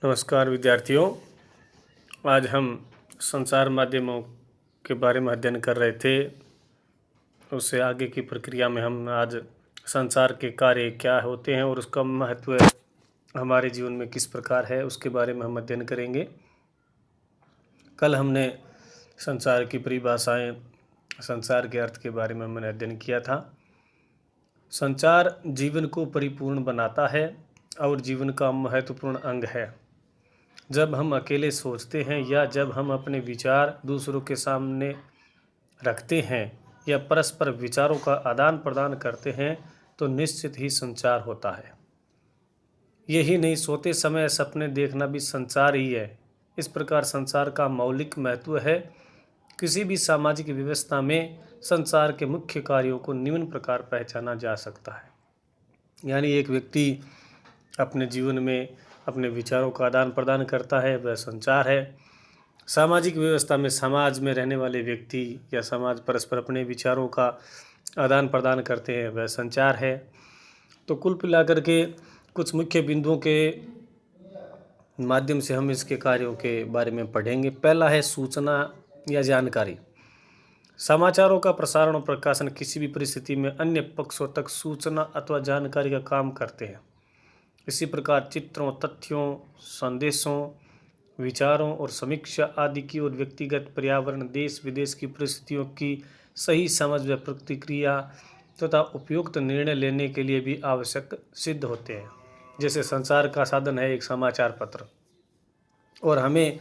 नमस्कार विद्यार्थियों। आज हम संचार माध्यमों के बारे में अध्ययन कर रहे थे। उससे आगे की प्रक्रिया में हम आज संचार के कार्य क्या होते हैं और उसका महत्व हमारे जीवन में किस प्रकार है उसके बारे में हम अध्ययन करेंगे। कल हमने संचार की परिभाषाएं, संचार के अर्थ के बारे में हमने अध्ययन किया था। संचार जीवन को परिपूर्ण बनाता है और जीवन का महत्वपूर्ण अंग है। जब हम अकेले सोचते हैं या जब हम अपने विचार दूसरों के सामने रखते हैं या परस्पर विचारों का आदान प्रदान करते हैं तो निश्चित ही संचार होता है। यही नहीं, सोते समय सपने देखना भी संचार ही है। इस प्रकार संचार का मौलिक महत्व है। किसी भी सामाजिक व्यवस्था में संचार के मुख्य कार्यों को निम्न प्रकार पहचाना जा सकता है। यानी एक व्यक्ति अपने जीवन में अपने विचारों का आदान प्रदान करता है, वह संचार है। सामाजिक व्यवस्था में समाज में रहने वाले व्यक्ति या समाज परस्पर अपने विचारों का आदान प्रदान करते हैं, वह संचार है। तो कुल मिलाकर के कुछ मुख्य बिंदुओं के माध्यम से हम इसके कार्यों के बारे में पढ़ेंगे। पहला है सूचना या जानकारी। समाचारों का प्रसारण और प्रकाशन किसी भी परिस्थिति में अन्य पक्षों तक सूचना अथवा जानकारी का काम करते हैं। इसी प्रकार चित्रों, तथ्यों, संदेशों, विचारों और समीक्षा आदि की और व्यक्तिगत, पर्यावरण, देश विदेश की परिस्थितियों की सही समझ व प्रतिक्रिया तथा उपयुक्त निर्णय लेने के लिए भी आवश्यक सिद्ध होते हैं। जैसे संचार का साधन है एक समाचार पत्र, और हमें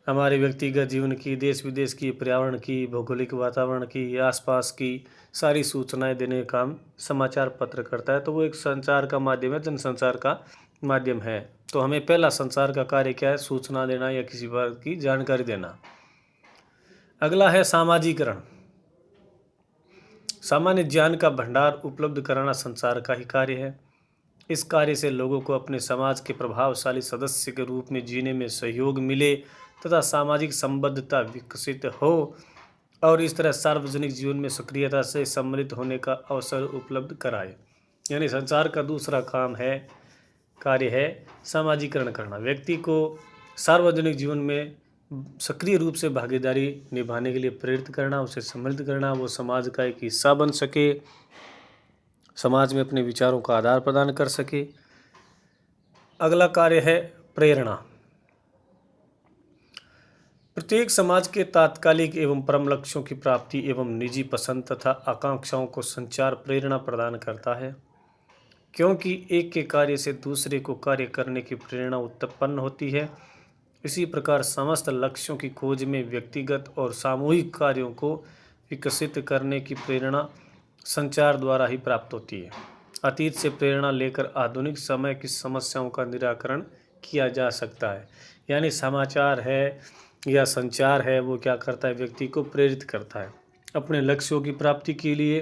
हमारे व्यक्तिगत जीवन की, देश विदेश की, पर्यावरण की, भौगोलिक वातावरण की, आसपास की सारी सूचनाएं देने का काम समाचार पत्र करता है। तो वो एक संचार का माध्यम है, जनसंचार का माध्यम है। तो हमें पहला संचार का कार्य क्या है? सूचना देना या किसी बात की जानकारी देना। अगला है सामाजिकरण। सामान्य ज्ञान का भंडार उपलब्ध कराना संचार का ही कार्य है। इस कार्य से लोगों को अपने समाज के प्रभावशाली सदस्य के रूप में जीने में सहयोग मिले तथा सामाजिक संबद्धता विकसित हो और इस तरह सार्वजनिक जीवन में सक्रियता से सम्मिलित होने का अवसर उपलब्ध कराए। यानी संचार का दूसरा कार्य है सामाजिकरण करना। व्यक्ति को सार्वजनिक जीवन में सक्रिय रूप से भागीदारी निभाने के लिए प्रेरित करना, उसे सम्मिलित करना, वो समाज का एक हिस्सा बन सके, समाज में अपने विचारों का आदान प्रदान कर सके। अगला कार्य है प्रेरणा। प्रत्येक समाज के तात्कालिक एवं परम लक्ष्यों की प्राप्ति एवं निजी पसंद तथा आकांक्षाओं को संचार प्रेरणा प्रदान करता है, क्योंकि एक के कार्य से दूसरे को कार्य करने की प्रेरणा उत्पन्न होती है। इसी प्रकार समस्त लक्ष्यों की खोज में व्यक्तिगत और सामूहिक कार्यों को विकसित करने की प्रेरणा संचार द्वारा ही प्राप्त होती है। अतीत से प्रेरणा लेकर आधुनिक समय की समस्याओं का निराकरण किया जा सकता है। यानी समाचार है या संचार है, वो क्या करता है? व्यक्ति को प्रेरित करता है अपने लक्ष्यों की प्राप्ति के लिए,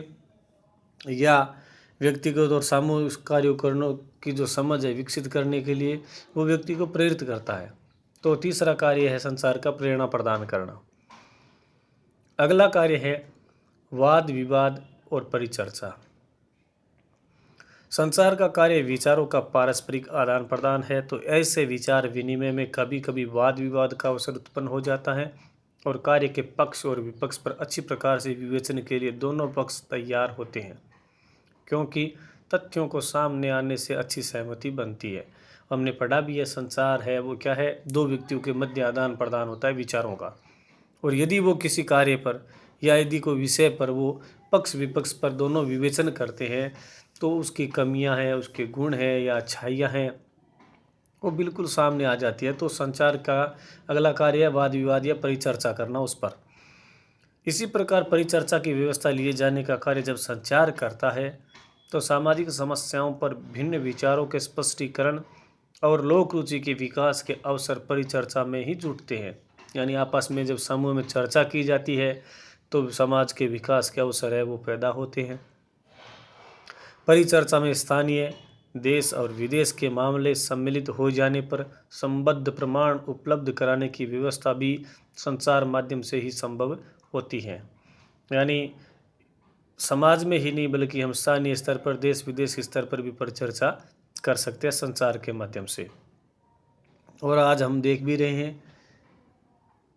या व्यक्तिगत और सामूहिक कार्यों करने की जो समझ है विकसित करने के लिए वो व्यक्ति को प्रेरित करता है। तो तीसरा कार्य है संचार का प्रेरणा प्रदान करना। अगला कार्य है वाद विवाद और परिचर्चा। संचार का कार्य विचारों का पारस्परिक आदान प्रदान है। तो ऐसे विचार विनिमय में कभी कभी वाद विवाद का अवसर उत्पन्न हो जाता है और कार्य के पक्ष और विपक्ष पर अच्छी प्रकार से विवेचन के लिए दोनों पक्ष तैयार होते हैं, क्योंकि तथ्यों को सामने आने से अच्छी सहमति बनती है। हमने पढ़ा भी है, संचार है वो क्या है? दो व्यक्तियों के मध्य आदान प्रदान होता है विचारों का, और यदि वो किसी कार्य पर या यदि कोई विषय पर वो पक्ष विपक्ष पर दोनों विवेचन करते हैं तो उसकी कमियां हैं, उसके गुण हैं या अच्छाइयां हैं, वो बिल्कुल सामने आ जाती है। तो संचार का अगला कार्य है वाद विवाद या परिचर्चा करना उस पर। इसी प्रकार परिचर्चा की व्यवस्था लिए जाने का कार्य जब संचार करता है तो सामाजिक समस्याओं पर भिन्न विचारों के स्पष्टीकरण और लोक रुचि के विकास के अवसर परिचर्चा में ही जुटते हैं। यानी आपस में जब समूह में चर्चा की जाती है तो समाज के विकास के अवसर है वो पैदा होते हैं। परिचर्चा में स्थानीय, देश और विदेश के मामले सम्मिलित हो जाने पर संबद्ध प्रमाण उपलब्ध कराने की व्यवस्था भी संचार माध्यम से ही संभव होती है। यानी समाज में ही नहीं बल्कि हम स्थानीय स्तर पर, देश विदेश स्तर पर भी परिचर्चा कर सकते हैं संचार के माध्यम से। और आज हम देख भी रहे हैं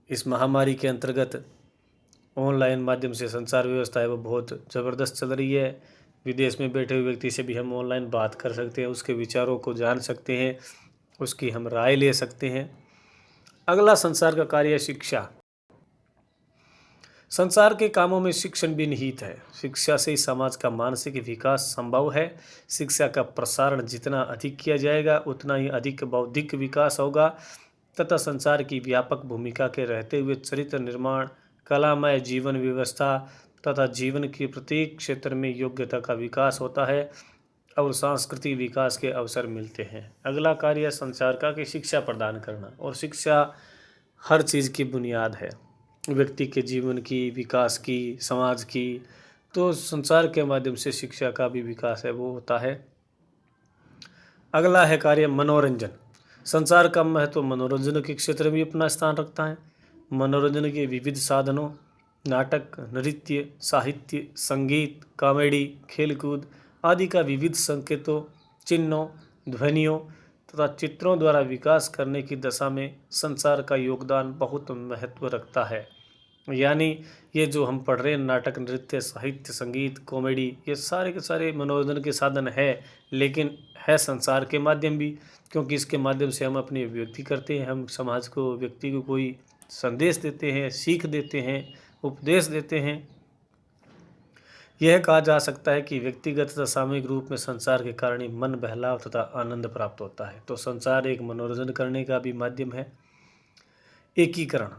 इस महामारी के अंतर्गत ऑनलाइन माध्यम से संचार व्यवस्था है वो बहुत ज़बरदस्त चल रही है। विदेश में बैठे हुए व्यक्ति से भी हम ऑनलाइन बात कर सकते हैं, उसके विचारों को जान सकते हैं, उसकी हम राय ले सकते हैं। अगला संचार का कार्य है शिक्षा। संसार के कामों में शिक्षण भी निहित है। शिक्षा से ही समाज का मानसिक विकास संभव है। शिक्षा का प्रसारण जितना अधिक किया जाएगा उतना ही अधिक बौद्धिक विकास होगा तथा संसार की व्यापक भूमिका के रहते हुए चरित्र निर्माण, कलामय जीवन व्यवस्था तथा जीवन के प्रत्येक क्षेत्र में योग्यता का विकास होता है और सांस्कृतिक विकास के अवसर मिलते हैं। अगला कार्य संचार का कि शिक्षा प्रदान करना, और शिक्षा हर चीज़ की बुनियाद है, व्यक्ति के जीवन की, विकास की, समाज की। तो संचार के माध्यम से शिक्षा का भी विकास है वो होता है। अगला है कार्य मनोरंजन। संचार का महत्व मनोरंजन के क्षेत्र में भी अपना स्थान रखता है। मनोरंजन के विविध साधनों, नाटक, नृत्य, साहित्य, संगीत, कॉमेडी, खेलकूद आदि का विविध संकेतों, चिन्हों, ध्वनियों तथा चित्रों द्वारा विकास करने की दशा में संचार का योगदान बहुत महत्व रखता है। यानी ये जो हम पढ़ रहे हैं नाटक, नृत्य, साहित्य, संगीत, कॉमेडी, ये सारे के सारे मनोरंजन के साधन है, लेकिन है संचार के माध्यम भी, क्योंकि इसके माध्यम से हम अपनी अभिव्यक्ति करते हैं, हम समाज को, व्यक्ति को कोई संदेश देते हैं, सीख देते हैं, उपदेश देते हैं। यह कहा जा सकता है कि व्यक्तिगत तथा सामूहिक रूप में संचार के कारण ही मन बहलाव तथा आनंद प्राप्त होता है। तो संचार एक मनोरंजन करने का भी माध्यम है। एकीकरण।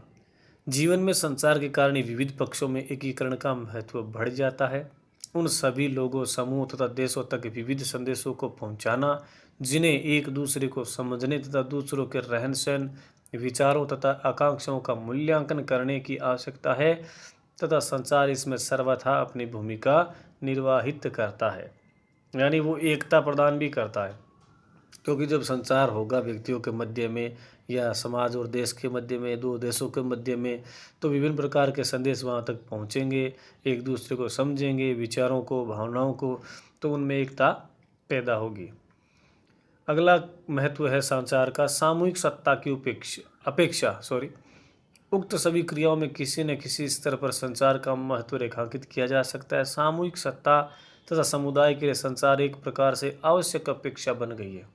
जीवन में संचार के कारण ही विविध पक्षों में एकीकरण का महत्व बढ़ जाता है। उन सभी लोगों, समूह तथा देशों तक विविध संदेशों को पहुंचाना जिन्हें एक दूसरे को समझने तथा दूसरों के रहन सहन, विचारों तथा आकांक्षाओं का मूल्यांकन करने की आवश्यकता है तथा संचार इसमें सर्वथा अपनी भूमिका निर्वाहित करता है। यानी वो एकता प्रदान भी करता है, क्योंकि जब संचार होगा व्यक्तियों के मध्य में या समाज और देश के मध्य में, दो देशों के मध्य में, तो विभिन्न प्रकार के संदेश वहाँ तक पहुँचेंगे, एक दूसरे को समझेंगे, विचारों को, भावनाओं को, तो उनमें एकता पैदा होगी। अगला महत्व है संचार का सामूहिक सत्ता की अपेक्षा उक्त सभी क्रियाओं में किसी न किसी स्तर पर संचार का महत्व रेखांकित किया जा सकता है। सामूहिक सत्ता तथा समुदाय के लिए संचार एक प्रकार से आवश्यक अपेक्षा बन गई है।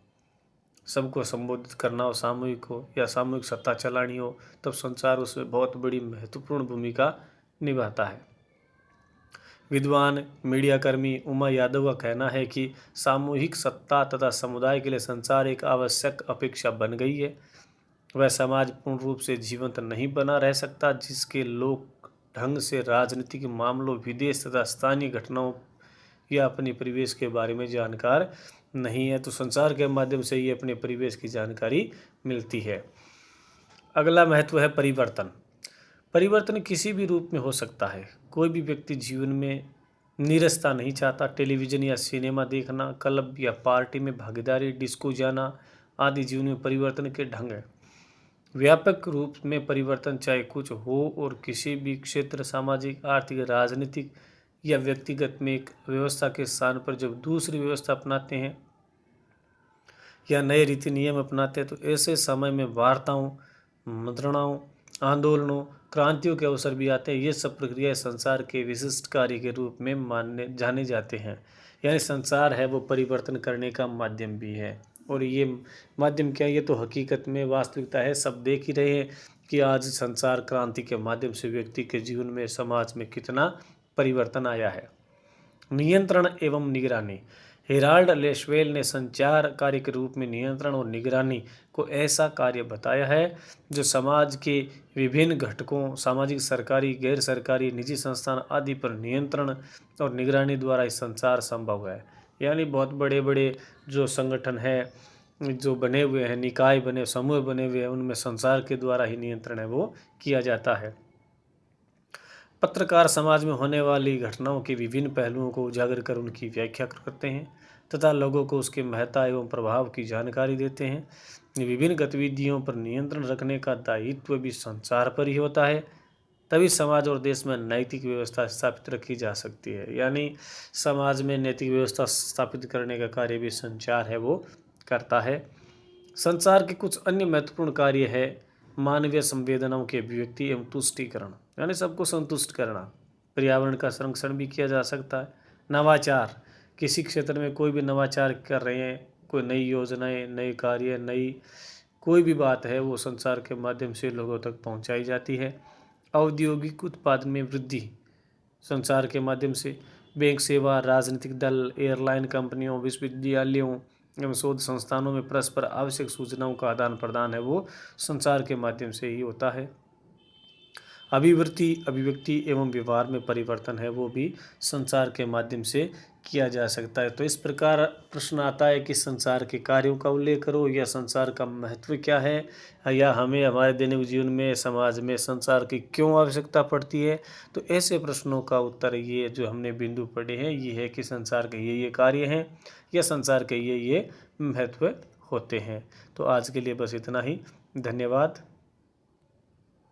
सबको संबोधित करना हो, सामूहिक हो या सामूहिक सत्ता चलानी हो, तब संचार उसमें बहुत बड़ी महत्वपूर्ण भूमिका निभाता है। विद्वान मीडिया कर्मी उमा यादव का कहना है कि सामूहिक सत्ता तथा समुदाय के लिए संचार एक आवश्यक अपेक्षा बन गई है। वह समाज पूर्ण रूप से जीवंत नहीं बना रह सकता जिसके लोग ढंग से राजनीतिक मामलों, विदेश तथा स्थानीय घटनाओं या अपने परिवेश के बारे में जानकार नहीं है। तो संचार के माध्यम से ही अपने परिवेश की जानकारी मिलती है। अगला महत्व है परिवर्तन। परिवर्तन किसी भी रूप में हो सकता है। कोई भी व्यक्ति जीवन में नीरसता नहीं चाहता। टेलीविज़न या सिनेमा देखना, क्लब या पार्टी में भागीदारी, डिस्को जाना आदि जीवन में परिवर्तन के ढंग है। व्यापक रूप में परिवर्तन चाहे कुछ हो और किसी भी क्षेत्र, सामाजिक, आर्थिक, राजनीतिक या व्यक्तिगत में एक व्यवस्था के स्थान पर जब दूसरी व्यवस्था अपनाते हैं या नए रीति नियम अपनाते हैं, तो ऐसे समय में वार्ताओं, मुद्रणाओं, आंदोलनों, क्रांतियों के अवसर भी आते हैं। ये सब प्रक्रियाएं संसार के विशिष्ट कार्य के रूप में जाने जाते हैं। यानी संसार है वो परिवर्तन करने का माध्यम भी है। और ये माध्यम क्या है, ये तो हकीकत में वास्तविकता है। सब देख ही रहे हैं कि आज संसार क्रांति के माध्यम से व्यक्ति के जीवन में, समाज में कितना परिवर्तन आया है। नियंत्रण एवं निगरानी। हेराल्ड लेशवेल ने संचार कार्य के रूप में नियंत्रण और निगरानी को ऐसा कार्य बताया है जो समाज के विभिन्न घटकों, सामाजिक, सरकारी, गैर सरकारी, निजी संस्थान आदि पर नियंत्रण और निगरानी द्वारा इस संचार संभव है। यानी बहुत बड़े बड़े जो संगठन है, जो बने हुए हैं, निकाय बने, समूह बने हुए हैं, उनमें संचार के द्वारा ही नियंत्रण है वो किया जाता है। पत्रकार समाज में होने वाली घटनाओं के विभिन्न पहलुओं को उजागर कर उनकी व्याख्या करते हैं तथा लोगों को उसके महत्ता एवं प्रभाव की जानकारी देते हैं। विभिन्न गतिविधियों पर नियंत्रण रखने का दायित्व भी संचार पर ही होता है। तभी समाज और देश में नैतिक व्यवस्था स्थापित रखी जा सकती है। यानी समाज में नैतिक व्यवस्था स्थापित करने का कार्य भी संचार है वो करता है। संचार के कुछ अन्य महत्वपूर्ण कार्य है मानवीय संवेदनाओं की अभिव्यक्ति एवं तुष्टीकरण, यानी सबको संतुष्ट करना। पर्यावरण का संरक्षण भी किया जा सकता है। नवाचार, किसी क्षेत्र में कोई भी नवाचार कर रहे हैं, कोई नई योजनाएं, नए कार्य, नई कोई भी बात है, वो संचार के माध्यम से लोगों तक पहुंचाई जाती है। औद्योगिक उत्पादन में वृद्धि, संचार के माध्यम से बैंक सेवा, राजनीतिक दल, एयरलाइन कंपनियों, विश्वविद्यालयों एवं शोध संस्थानों में परस्पर आवश्यक सूचनाओं का आदान प्रदान है वो संचार के माध्यम से ही होता है। अभिव्यक्ति एवं व्यवहार में परिवर्तन है वो भी संचार के माध्यम से किया जा सकता है। तो इस प्रकार प्रश्न आता है कि संचार के कार्यों का उल्लेख करो, या संचार का महत्व क्या है, या हमें हमारे दैनिक जीवन में, समाज में संचार की क्यों आवश्यकता पड़ती है। तो ऐसे प्रश्नों का उत्तर ये जो हमने बिंदु पढ़े हैं ये है कि संचार के ये कार्य हैं, या संचार के ये महत्व होते हैं। तो आज के लिए बस इतना ही। धन्यवाद।